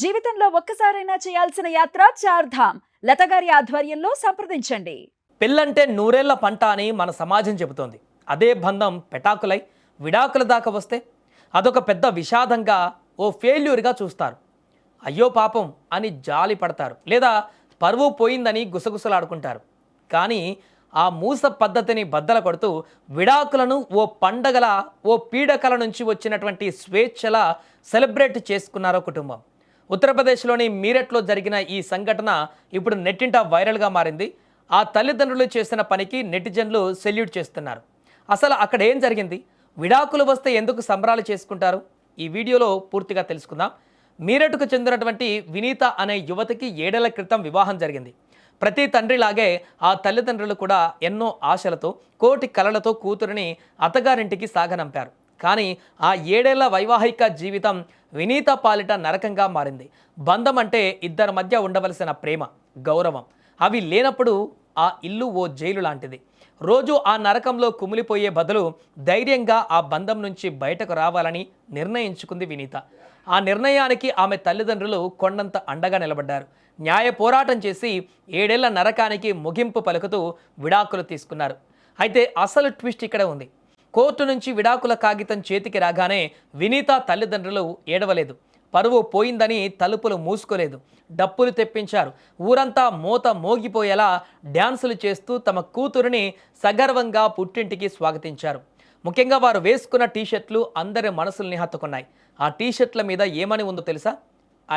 జీవితంలో ఒక్కసారైనా చేయాల్సిన యాత్ర చార్ధామ్. లతగారి ఆధ్వర్యంలో సంప్రదించండి. పెళ్ళంటే నూరేళ్ల పంట అని మన సమాజం చెబుతోంది. అదే బంధం పెటాకులై విడాకుల దాకా వస్తే అదొక పెద్ద విషాదంగా, ఓ ఫెయిల్యూర్గా చూస్తారు. అయ్యో పాపం అని జాలి పడతారు, లేదా పరువు పోయిందని గుసగుసలాడుకుంటారు. కానీ ఆ మూస పద్ధతిని బద్దల కొడుతూ విడాకులను ఓ పండగల, ఓ పీడకల నుంచి వచ్చినటువంటి స్వేచ్ఛల సెలబ్రేట్ చేసుకున్నారో కుటుంబం. ఉత్తరప్రదేశ్లోని మీరట్లో జరిగిన ఈ సంఘటన ఇప్పుడు నెట్టింట వైరల్గా మారింది. ఆ తల్లిదండ్రులు చేసిన పనికి నెటిజన్లు సెల్యూట్ చేస్తున్నారు. అసలు అక్కడ ఏం జరిగింది? విడాకులు వస్తే ఎందుకు సంబరాలు చేసుకుంటారు? ఈ వీడియోలో పూర్తిగా తెలుసుకుందాం. మీరట్కు చెందినటువంటి వినీత అనే యువతికి 7 ఏళ్ల క్రితం వివాహం జరిగింది. ప్రతి తండ్రిలాగే ఆ తల్లిదండ్రులు కూడా ఎన్నో ఆశలతో, కోటి కలలతో కూతురిని అత్తగారింటికి సాగనంపారు. కానీ ఆ 7 ఏళ్ల వైవాహిక జీవితం వినీత పాలిట నరకంగా మారింది. బంధం అంటే ఇద్దరి మధ్య ఉండవలసిన ప్రేమ, గౌరవం అవి లేనప్పుడు ఆ ఇల్లు ఓ జైలు లాంటిది. రోజు ఆ నరకంలో కుమిలిపోయే బదులు ధైర్యంగా ఆ బంధం నుంచి బయటకు రావాలని నిర్ణయించుకుంది వినీత. ఆ నిర్ణయానికి ఆమె తల్లిదండ్రులు కొండంత అండగా నిలబడ్డారు. న్యాయ పోరాటం చేసి 7 ఏళ్ల నరకానికి ముగింపు పలుకుతూ విడాకులు తీసుకున్నారు. అయితే అసలు ట్విస్ట్ ఇక్కడే ఉంది. కోర్టు నుంచి విడాకుల కాగితం చేతికి రాగానే వినీత తల్లిదండ్రులు ఏడవలేదు. పరువు పోయిందని తలుపులు మూసుకోలేదు. డప్పులు తెప్పించారు. ఊరంతా మోత మోగిపోయేలా డ్యాన్సులు చేస్తూ తమ కూతురిని సగర్వంగా పుట్టింటికి స్వాగతించారు. ముఖ్యంగా వారు వేసుకున్న టీషర్ట్లు అందరి మనసుల్ని హత్తుకున్నాయి. ఆ టీషర్ట్ల మీద ఏమని ఉందో తెలుసా?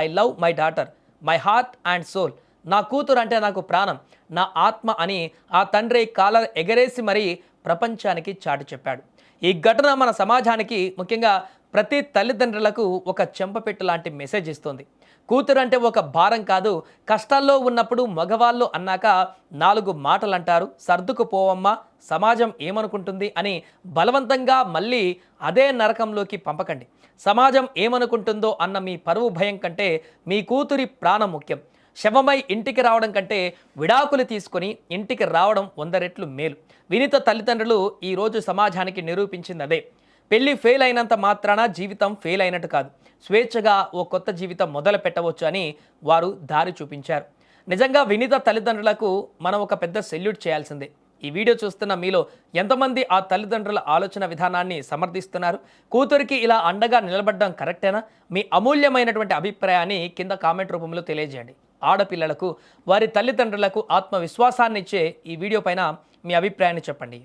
I love my daughter, my heart and soul. నా కూతురు అంటే నాకు ప్రాణం, నా ఆత్మ అని ఆ తండ్రి కాలర్ ఎగరేసి మరీ ప్రపంచానికి చాటి చెప్పాడు. ఈ ఘటన మన సమాజానికి, ముఖ్యంగా ప్రతి తల్లిదండ్రులకు ఒక చెంపపెట్టు లాంటి మెసేజ్ ఇస్తుంది. కూతురు అంటే ఒక భారం కాదు. కష్టాల్లో ఉన్నప్పుడు మగవాళ్ళు అన్నాక 4 మాటలు అంటారు. సర్దుకుపోవమ్మా, సమాజం ఏమనుకుంటుంది అని బలవంతంగా మళ్ళీ అదే నరకంలోకి పంపకండి. సమాజం ఏమనుకుంటుందో అన్న మీ పరువు భయం కంటే మీ కూతురి ప్రాణం ముఖ్యం. శవమై ఇంటికి రావడం కంటే విడాకులు తీసుకొని ఇంటికి రావడం 100 రెట్లు మేలు. వినీత తల్లిదండ్రులు ఈరోజు సమాజానికి నిరూపించింది అదే. పెళ్లి ఫెయిల్ అయినంత మాత్రాన జీవితం ఫెయిల్ అయినట్టు కాదు. స్వేచ్ఛగా ఓ కొత్త జీవితం మొదలు పెట్టవచ్చు అని వారు దారి చూపించారు. నిజంగా వినీత తల్లిదండ్రులకు మనం ఒక పెద్ద సెల్యూట్ చేయాల్సిందే. ఈ వీడియో చూస్తున్న మీలో ఎంతమంది ఆ తల్లిదండ్రుల ఆలోచన విధానాన్ని సమర్థిస్తున్నారు? కూతురికి ఇలా అండగా నిలబడడం కరెక్టేనా? మీ అమూల్యమైనటువంటి అభిప్రాయాన్ని కింద కామెంట్ రూపంలో తెలియజేయండి. ఆడపిల్లలకు, వారి తల్లిదండ్రులకు ఆత్మవిశ్వాసాన్ని ఇచ్చే ఈ వీడియో పైన మీ అభిప్రాయాన్ని చెప్పండి.